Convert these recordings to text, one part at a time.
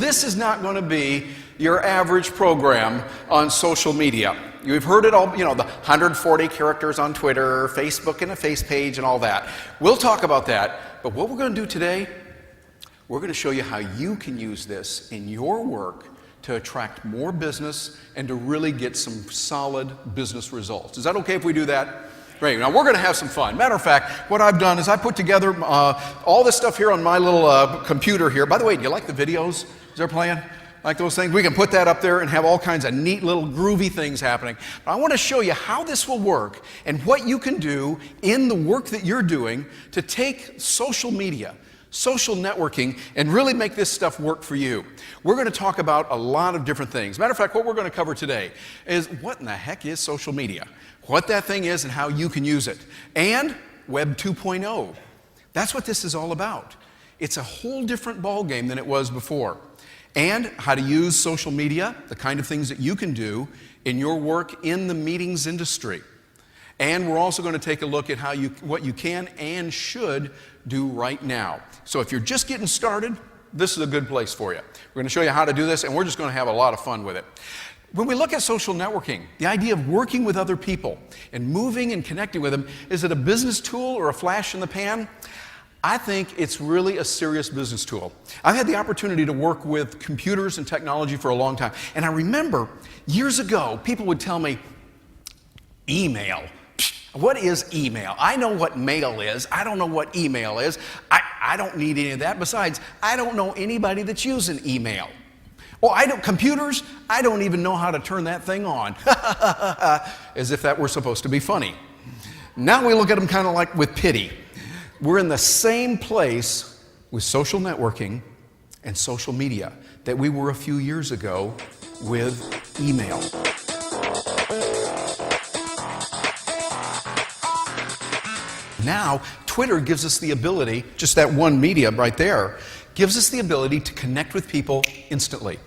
this is not going to be your average program on social media. You've heard it all, you know, the 140 characters on Twitter, Facebook and a face page and all that. We'll talk about that, but what we're going to do today, we're going to show you how you can use this in your work to attract more business and to really get some solid business results. Is that okay if we do that? Great. Now we're going to have some fun. Matter of fact, what I've done is I put together all this stuff here on my little computer here. By the way, do you like the videos they're playing? Like those things? We can put that up there and have all kinds of neat little groovy things happening. But I want to show you how this will work and what you can do in the work that you're doing to take social media, social networking, and really make this stuff work for you. We're going to talk about a lot of different things. Matter of fact, what we're going to cover today is what in the heck is social media, what that thing is and how you can use it, and Web 2.0. That's what this is all about. It's a whole different ballgame than it was before. And how to use social media, the kind of things that you can do in your work in the meetings industry. And we're also going to take a look at what you can and should do right now. So if you're just getting started, this is a good place for you. We're going to show you how to do this, and we're just going to have a lot of fun with it. When we look at social networking, the idea of working with other people and moving and connecting with them, is it a business tool or a flash in the pan? I think it's really a serious business tool. I've had the opportunity to work with computers and technology for a long time. And I remember years ago, people would tell me, email. What is email? I know what mail is. I don't know what email is. I don't need any of that. Besides, I don't know anybody that's using email. Well, computers, I don't even know how to turn that thing on. As if that were supposed to be funny. Now we look at them kind of like with pity. We're in the same place with social networking and social media that we were a few years ago with email. Now, Twitter gives us the ability, just that one media right there, gives us the ability to connect with people instantly.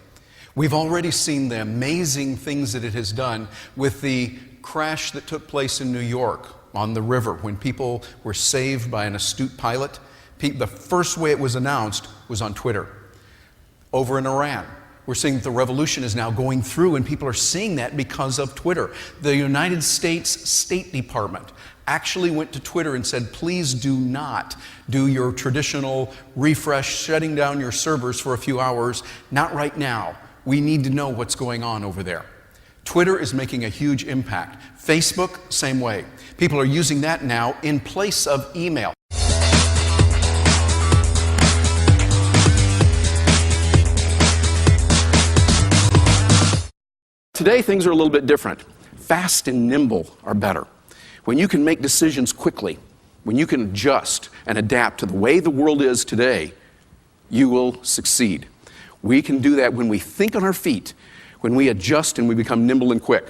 We've already seen the amazing things that it has done with the crash that took place in New York on the river when people were saved by an astute pilot. The first way it was announced was on Twitter. Over in Iran, we're seeing that the revolution is now going through, and people are seeing that because of Twitter. The United States State Department actually went to Twitter and said, please do not do your traditional refresh, shutting down your servers for a few hours. Not right now. We need to know what's going on over there. Twitter is making a huge impact. Facebook, same way. People are using that now in place of email. Today, things are a little bit different. Fast and nimble are better. When you can make decisions quickly, when you can adjust and adapt to the way the world is today, you will succeed. We can do that when we think on our feet, when we adjust and we become nimble and quick.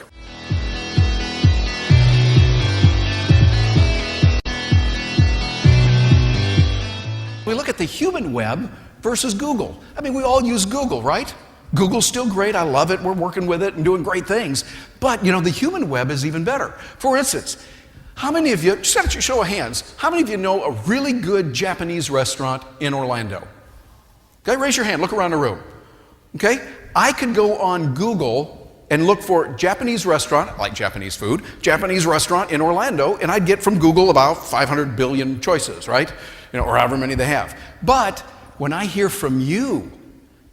We look at the human web versus Google. I mean, we all use Google, right? Google's still great. I love it. We're working with it and doing great things. But, you know, the human web is even better. For instance, how many of you, just a show of hands, how many of you know a really good Japanese restaurant in Orlando? Okay, raise your hand. Look around the room. Okay? I could go on Google and look for Japanese restaurant, I like Japanese food, Japanese restaurant in Orlando, and I'd get from Google about 500 billion choices, right? You know, or however many they have. But when I hear from you,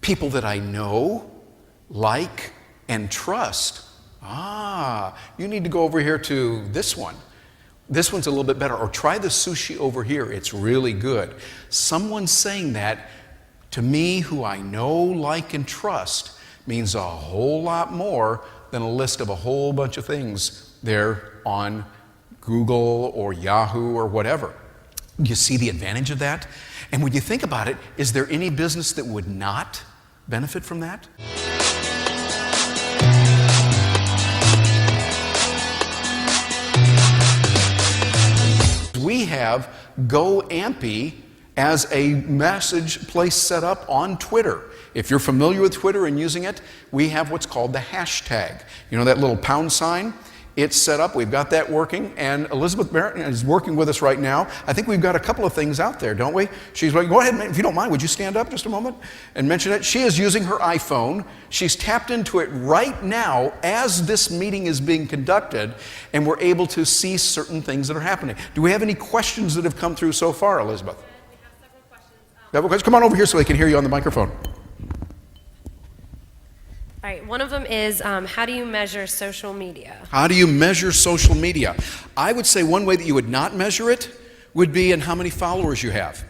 people that I know, like, and trust, you need to go over here to this one. This one's a little bit better. Or try the sushi over here. It's really good. Someone saying that to me, who I know, like, and trust, means a whole lot more than a list of a whole bunch of things there on Google or Yahoo or whatever. You see the advantage of that? And when you think about it, is there any business that would not benefit from that? We have GoAmpy as a message place set up on Twitter. If you're familiar with Twitter and using it, we have what's called the hashtag. You know that little pound sign? It's set up. We've got that working. And Elizabeth Barrett is working with us right now. I think we've got a couple of things out there, don't we? She's like, go ahead, if you don't mind, would you stand up just a moment and mention it? She is using her iPhone. She's tapped into it right now as this meeting is being conducted, and we're able to see certain things that are happening. Do we have any questions that have come through so far, Elizabeth? We have several questions. Come on over here so they can hear you on the microphone. All right, one of them is, how do you measure social media? How do you measure social media? I would say one way that you would not measure it would be in how many followers you have.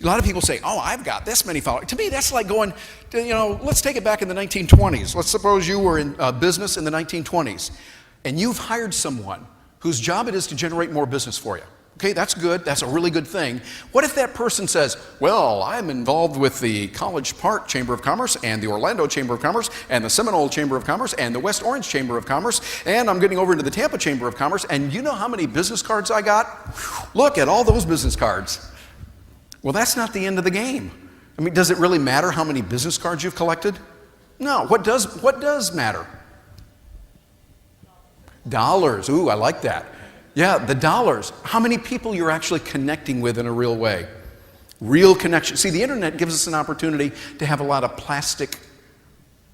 A lot of people say, oh, I've got this many followers. To me, that's like going, let's take it back in the 1920s. Let's suppose you were in business in the 1920s, and you've hired someone whose job it is to generate more business for you. Okay, that's good. That's a really good thing. What if that person says, well, I'm involved with the College Park Chamber of Commerce and the Orlando Chamber of Commerce and the Seminole Chamber of Commerce and the West Orange Chamber of Commerce, and I'm getting over into the Tampa Chamber of Commerce, and you know how many business cards I got? Look at all those business cards. Well, that's not the end of the game. I mean, does it really matter how many business cards you've collected? No. What does matter? Dollars. Ooh, I like that. Yeah, the dollars. How many people you're actually connecting with in a real way. Real connection. See, the internet gives us an opportunity to have a lot of plastic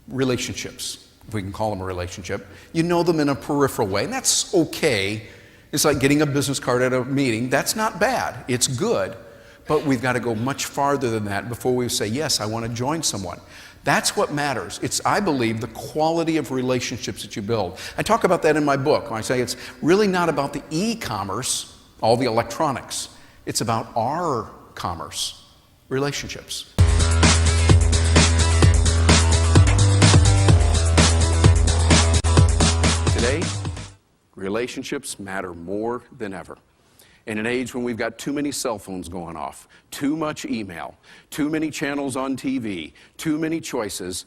relationships, if we can call them a relationship. You know them in a peripheral way, and that's okay. It's like getting a business card at a meeting. That's not bad. It's good. But we've got to go much farther than that before we say, yes, I want to join someone. That's what matters. It's, I believe, the quality of relationships that you build. I talk about that in my book when I say it's really not about the e-commerce, all the electronics. It's about our commerce, relationships. Today, relationships matter more than ever. In an age when we've got too many cell phones going off, too much email, too many channels on TV, too many choices,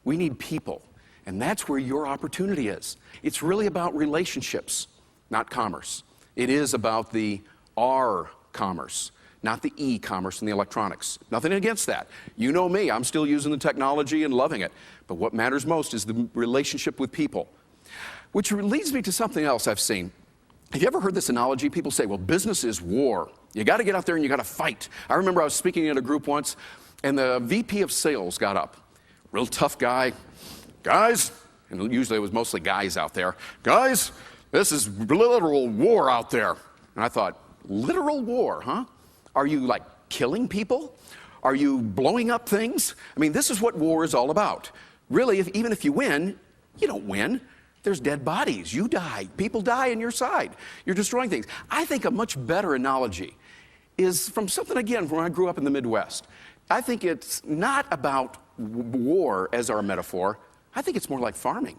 we need people. And that's where your opportunity is. It's really about relationships, not commerce. It is about the R commerce, not the e-commerce and the electronics. Nothing against that. You know me, I'm still using the technology and loving it. But what matters most is the relationship with people. Which leads me to something else I've seen. Have you ever heard this analogy? People say, well, business is war. You got to get out there and you got to fight. I remember I was speaking at a group once, and the VP of sales got up. Real tough guy. Guys, and usually it was mostly guys out there. Guys, this is literal war out there. And I thought, literal war, huh? Are you like killing people? Are you blowing up things? I mean, this is what war is all about. Really, even if you win, you don't win. There's dead bodies. You die. People die on your side. You're destroying things. I think a much better analogy is from something, again, when I grew up in the Midwest. I think it's not about war as our metaphor. I think it's more like farming.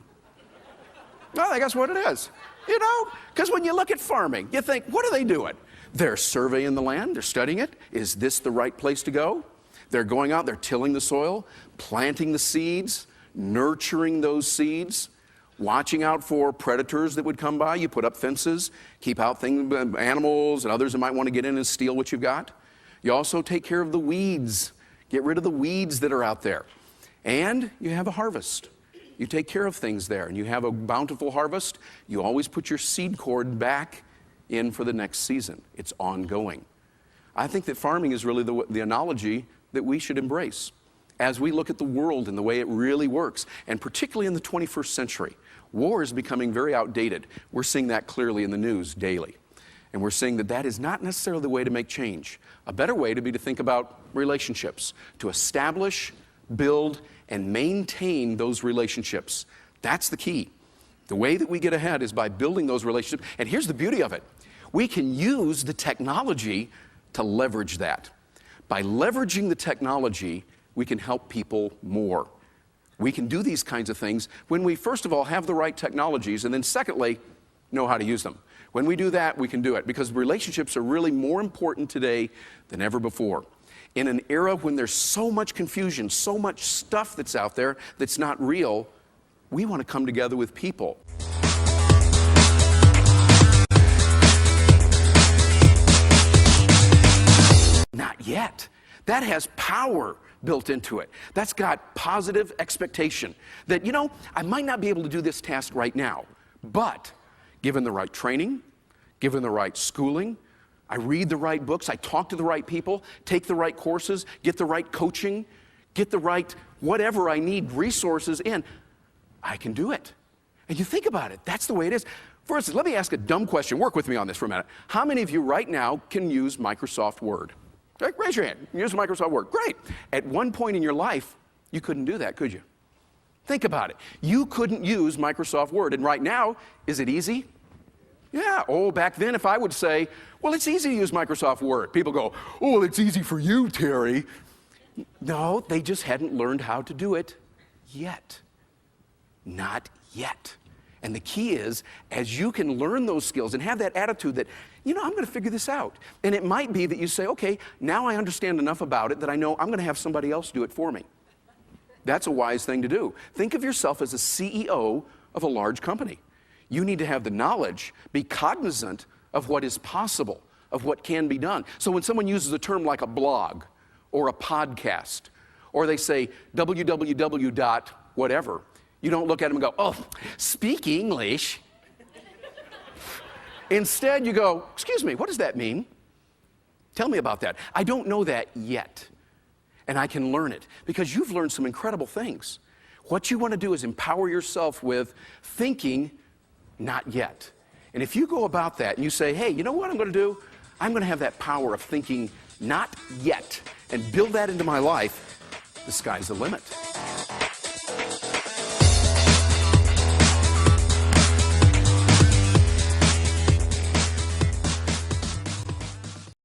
I think that's what it is. You know, because when you look at farming, you think, what are they doing? They're surveying the land. They're studying it. Is this the right place to go? They're going out. They're tilling the soil, planting the seeds, nurturing those seeds, watching out for predators that would come by. You put up fences, keep out animals and others that might want to get in and steal what you've got. You also take care of the weeds. Get rid of the weeds that are out there. And you have a harvest. You take care of things there, and you have a bountiful harvest. You always put your seed cord back in for the next season. It's ongoing. I think that farming is really the analogy that we should embrace as we look at the world and the way it really works, and particularly in the 21st century. War is becoming very outdated. We're seeing that clearly in the news daily. And we're seeing that that is not necessarily the way to make change. A better way to be to think about relationships, to establish, build, and maintain those relationships. That's the key. The way that we get ahead is by building those relationships. And here's the beauty of it. We can use the technology to leverage that. By leveraging the technology, we can help people more. We can do these kinds of things when we, first of all, have the right technologies, and then secondly, know how to use them. When we do that, we can do it, because relationships are really more important today than ever before. In an era when there's so much confusion, so much stuff that's out there that's not real, we want to come together with people. Not yet. That has power built into it. That's got positive expectation that, I might not be able to do this task right now, But given the right training, given the right schooling, I read the right books, I talk to the right people, take the right courses, get the right coaching, get the right whatever I need, resources in, I can do it. And you think about it, that's the way it is. For instance, let me ask a dumb question. Work with me on this for a minute. How many of you right now can use Microsoft Word? Okay, raise your hand. Use Microsoft Word. Great. At one point in your life, you couldn't do that, could you? Think about it. You couldn't use Microsoft Word. And right now, is it easy? Yeah. Oh, back then, if I would say, well, it's easy to use Microsoft Word, people go, oh, well, it's easy for you, Terry. No, they just hadn't learned how to do it yet. Not yet. And the key is, as you can learn those skills and have that attitude that, you know, I'm going to figure this out. And it might be that you say, okay, now I understand enough about it that I know I'm going to have somebody else do it for me. That's a wise thing to do. Think of yourself as a CEO of a large company. You need to have the knowledge, be cognizant of what is possible, of what can be done. So when someone uses a term like a blog or a podcast, or they say www. whatever, you don't look at them and go, oh, speak English. Instead, you go, excuse me, what does that mean? Tell me about that. I don't know that yet, and I can learn it because you've learned some incredible things. What you want to do is empower yourself with thinking, not yet. And if you go about that and you say, hey, you know what I'm going to do? I'm going to have that power of thinking, not yet, and build that into my life, the sky's the limit.